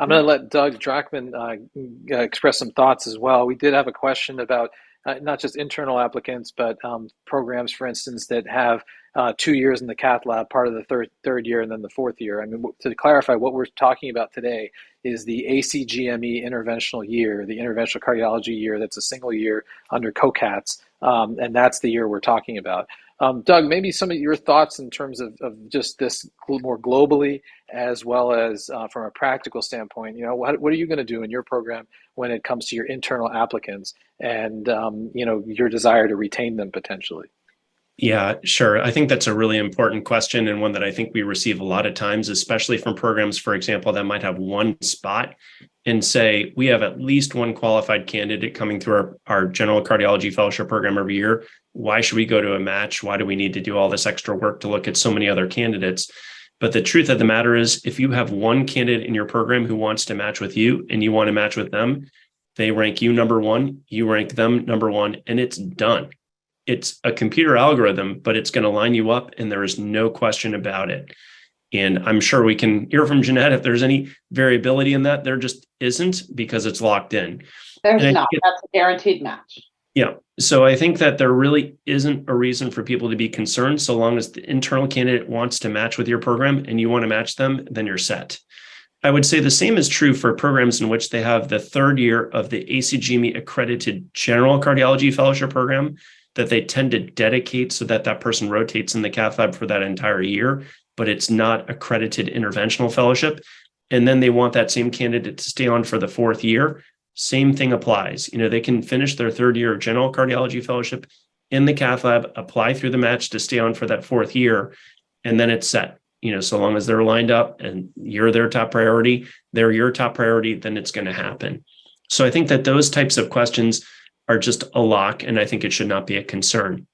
I'm going to let Doug Drachman express some thoughts as well. We did have a question about not just internal applicants, but programs, for instance, that have 2 years in the cath lab, part of the third year, and then the fourth year. I mean, to clarify, what we're talking about today is the ACGME interventional year, the interventional cardiology year. That's a single year under COCATS, and that's the year we're talking about. Doug, maybe some of your thoughts in terms of just this more globally, as well as from a practical standpoint. What are you going to do in your program when it comes to your internal applicants and your desire to retain them potentially? Yeah, sure. I think that's a really important question, and one that I think we receive a lot of times, especially from programs, for example, that might have one spot and say, we have at least one qualified candidate coming through our general cardiology fellowship program every year. Why should we go to a match? Why do we need to do all this extra work to look at so many other candidates? But the truth of the matter is, if you have one candidate in your program who wants to match with you and you want to match with them, they rank you number one, you rank them number one, and it's done. It's a computer algorithm, but it's going to line you up, and there is no question about it. And I'm sure we can hear from Jeanette if there's any variability in that. There just isn't, because it's locked in. There's not. That's a guaranteed match. Yeah. So I think that there really isn't a reason for people to be concerned. So long as the internal candidate wants to match with your program and you want to match them, then you're set. I would say the same is true for programs in which they have the third year of the ACGME accredited general cardiology fellowship program that they tend to dedicate so that that person rotates in the cath lab for that entire year, but it's not accredited interventional fellowship. And then they want that same candidate to stay on for the fourth year. Same thing applies. They can finish their third year of general cardiology fellowship in the cath lab, apply through the match to stay on for that fourth year, and then it's set. So long as they're lined up and you're their top priority, they're your top priority, then it's going to happen. So I think that those types of questions are just a lock, and I think it should not be a concern.